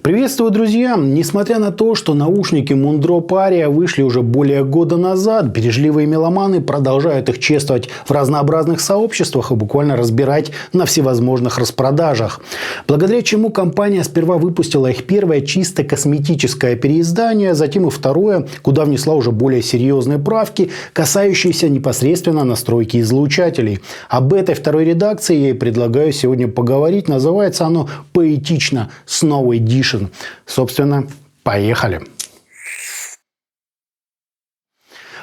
Приветствую, друзья! Несмотря на то, что наушники Mundrop Aria вышли уже более года назад, бережливые меломаны продолжают их чествовать в разнообразных сообществах и буквально разбирать на всевозможных распродажах. Благодаря чему компания сперва выпустила их первое чисто косметическое переиздание, затем и второе, куда внесла уже более серьезные правки, касающиеся непосредственно настройки излучателей. Об этой второй редакции я и предлагаю сегодня поговорить. Называется оно поэтично Snow Edition. Собственно, поехали.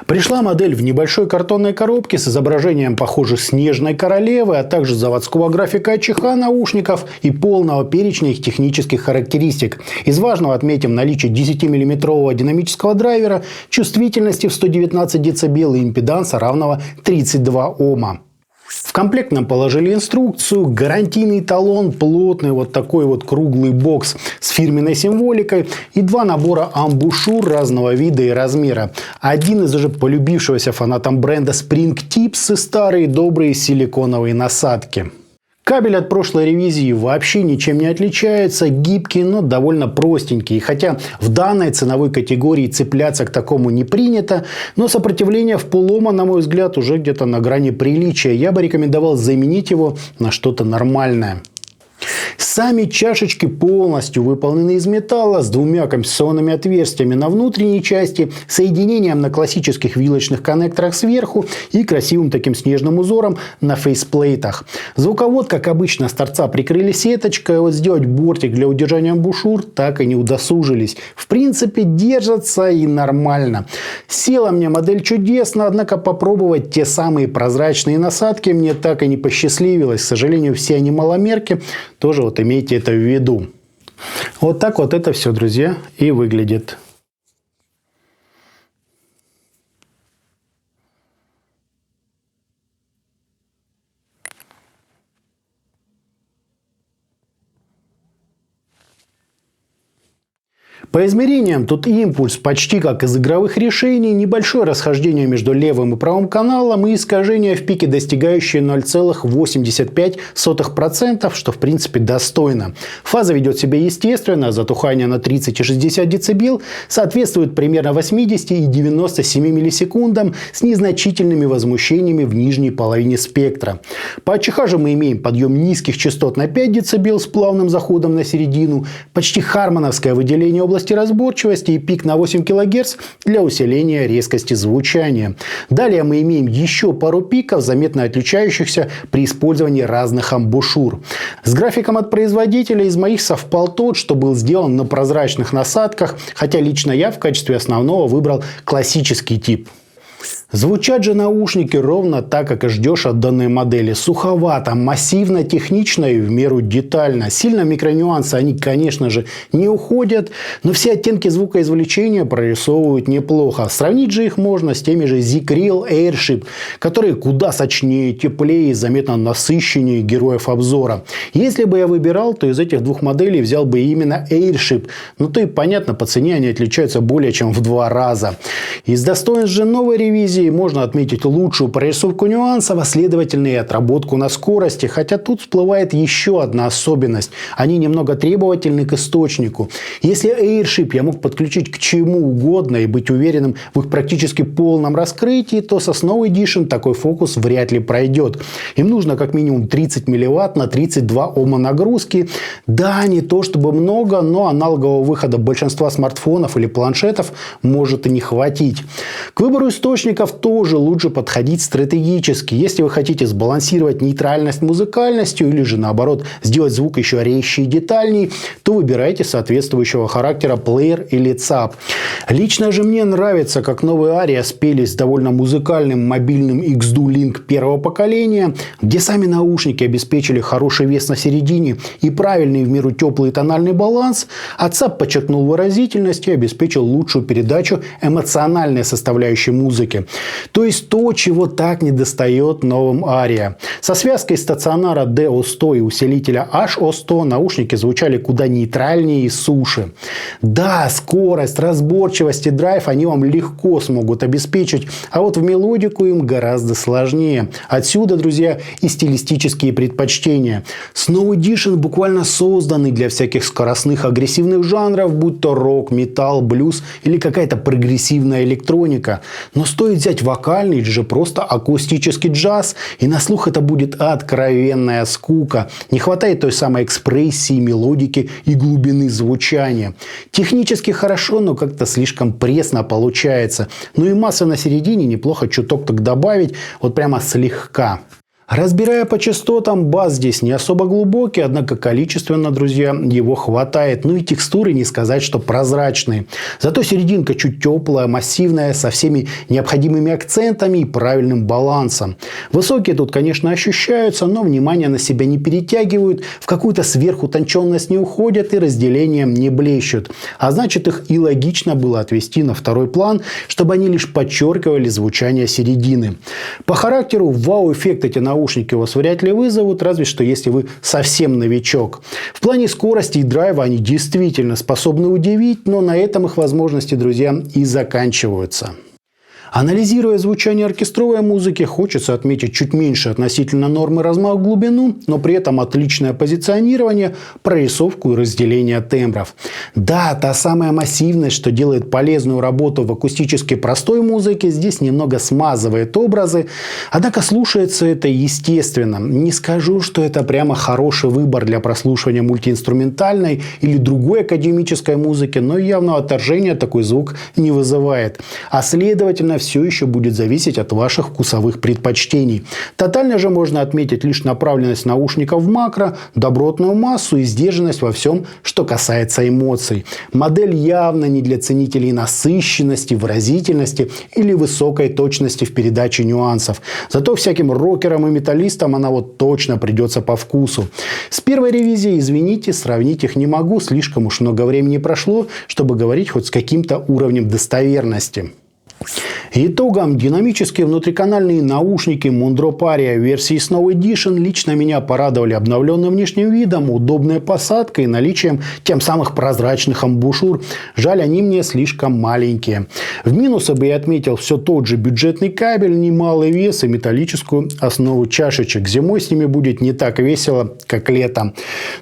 Пришла модель в небольшой картонной коробке с изображением, похоже, снежной королевы, а также заводского графика АЧХ наушников и полного перечня их технических характеристик. Из важного отметим наличие 10-мм динамического драйвера, чувствительности в 119 дБ и импеданса равного 32 Ома. В комплект нам положили инструкцию, гарантийный талон, плотный вот такой вот круглый бокс с фирменной символикой и два набора амбушюр разного вида и размера. Один из уже полюбившегося фанатам бренда Spring Tips и старые добрые силиконовые насадки. Кабель от прошлой ревизии вообще ничем не отличается, гибкий, но довольно простенький. И хотя в данной ценовой категории цепляться к такому не принято, но сопротивление в полома, на мой взгляд, уже где-то на грани приличия. Я бы рекомендовал заменить его на что-то нормальное. Сами чашечки полностью выполнены из металла с двумя компенсационными отверстиями на внутренней части, соединением на классических вилочных коннекторах сверху и красивым таким снежным узором на фейсплейтах. Звуковод, как обычно, с торца прикрыли сеточкой, вот сделать бортик для удержания амбушюр так и не удосужились. В принципе, держатся и нормально. Села мне модель чудесно, однако попробовать те самые прозрачные насадки мне так и не посчастливилось. К сожалению, все они маломерки. Тоже вот имейте это в виду. Вот так вот это все, друзья, и выглядит. По измерениям тут импульс почти как из игровых решений, небольшое расхождение между левым и правым каналом и искажение в пике, достигающее 0,85%, что в принципе достойно. Фаза ведет себя естественно, затухание на 30 и 60 дБ соответствует примерно 80 и 97 миллисекундам с незначительными возмущениями в нижней половине спектра. По АЧХ же мы имеем подъем низких частот на 5 дБ с плавным заходом на середину, почти хармоновское выделение области разборчивости и пик на 8 кГц для усиления резкости звучания. Далее мы имеем еще пару пиков, заметно отличающихся при использовании разных амбушюр. С графиком от производителя из моих совпал тот, что был сделан на прозрачных насадках, хотя лично я в качестве основного выбрал классический тип. Звучат же наушники ровно так, как и ждешь от данной модели. Суховато, массивно, технично и в меру детально. Сильно микронюансы они, конечно же, не уходят, но все оттенки звукоизвлечения прорисовывают неплохо. Сравнить же их можно с теми же Z-Krill Airship, которые куда сочнее, теплее и заметно насыщеннее героев обзора. Если бы я выбирал, то из этих двух моделей взял бы именно Airship. Но то и понятно, по цене они отличаются более чем в 2 раза. Из достоинств же новой ревизии можно отметить лучшую прорисовку нюансов, а следовательно и отработку на скорости. Хотя тут всплывает еще одна особенность. Они немного требовательны к источнику. Если Airship я мог подключить к чему угодно и быть уверенным в их практически полном раскрытии, то со Snow Edition такой фокус вряд ли пройдет. Им нужно как минимум 30 мВт на 32 Ома нагрузки. Да, не то чтобы много, но аналогового выхода большинства смартфонов или планшетов может и не хватить. К выбору источников тоже лучше подходить стратегически. Если вы хотите сбалансировать нейтральность музыкальностью или же наоборот сделать звук еще резче и детальней, то выбирайте соответствующего характера плеер или ЦАП. Лично же мне нравится, как новые Aria спелись с довольно музыкальным мобильным XDU Link первого поколения, где сами наушники обеспечили хороший вес на середине и правильный в меру теплый тональный баланс, а ЦАП подчеркнул выразительность и обеспечил лучшую передачу эмоциональной составляющей музыки. То есть то, чего так недостает новым Aria. Со связкой стационара DO100 и усилителя HO100 наушники звучали куда нейтральнее и суше. Да, скорость, разборчивость и драйв они вам легко смогут обеспечить, а вот в мелодику им гораздо сложнее. Отсюда, друзья, и стилистические предпочтения. Snow Edition буквально созданный для всяких скоростных агрессивных жанров, будь то рок, металл, блюз или какая-то прогрессивная электроника. Но стоит взять вокальный или же просто акустический джаз, и на слух это будет откровенная скука. Не хватает той самой экспрессии, мелодики и глубины звучания. Технически хорошо, но как-то слишком пресно получается. Ну и масса на середине неплохо чуток так добавить, вот прямо слегка. Разбирая по частотам, бас здесь не особо глубокий, однако количественно, друзья, его хватает. Ну и текстуры не сказать, что прозрачные. Зато серединка чуть теплая, массивная, со всеми необходимыми акцентами и правильным балансом. Высокие тут, конечно, ощущаются, но внимание на себя не перетягивают, в какую-то сверхутонченность не уходят и разделением не блещут. А значит, их и логично было отвести на второй план, чтобы они лишь подчеркивали звучание середины. По характеру вау-эффект эти наушники вас вряд ли вызовут, разве что если вы совсем новичок. В плане скорости и драйва они действительно способны удивить, но на этом их возможности, друзья, и заканчиваются. Анализируя звучание оркестровой музыки, хочется отметить чуть меньше относительно нормы размах в глубину, но при этом отличное позиционирование, прорисовку и разделение тембров. Да, та самая массивность, что делает полезную работу в акустически простой музыке, здесь немного смазывает образы, однако слушается это естественно. Не скажу, что это прямо хороший выбор для прослушивания мультиинструментальной или другой академической музыки, но явного отторжения такой звук не вызывает. А следовательно, все еще будет зависеть от ваших вкусовых предпочтений. Тотально же можно отметить лишь направленность наушников в макро, добротную массу и сдержанность во всем, что касается эмоций. Модель явно не для ценителей насыщенности, выразительности или высокой точности в передаче нюансов. Зато всяким рокерам и металлистам она вот точно придется по вкусу. С первой ревизией, извините, сравнить их не могу, слишком уж много времени прошло, чтобы говорить хоть с каким-то уровнем достоверности. Итогом, динамические внутриканальные наушники Moondrop Aria версии Snow Edition лично меня порадовали обновленным внешним видом, удобной посадкой и наличием тем самых прозрачных амбушюр. Жаль, они мне слишком маленькие. В минусы бы я отметил все тот же бюджетный кабель, немалый вес и металлическую основу чашечек. Зимой с ними будет не так весело, как летом.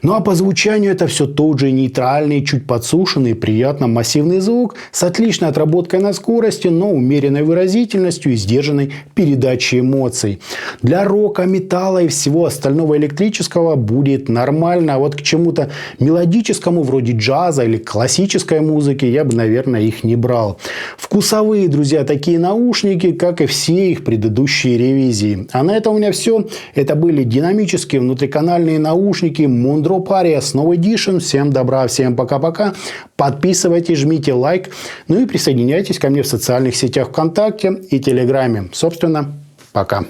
Ну а по звучанию это все тот же нейтральный, чуть подсушенный, приятно массивный звук с отличной отработкой на скорости, но умеренной выразительностью и сдержанной передачей эмоций. Для рока, металла и всего остального электрического будет нормально, а вот к чему-то мелодическому, вроде джаза или классической музыки, я бы, наверное, их не брал. Вкусовые, друзья, такие наушники, как и все их предыдущие ревизии. А на этом у меня все. Это были динамические внутриканальные наушники Moondrop Aria Snow Edition. Всем добра, всем пока-пока. Подписывайтесь, жмите лайк, ну и присоединяйтесь ко мне в социальных сетях ВКонтакте и Телеграме. Собственно, пока.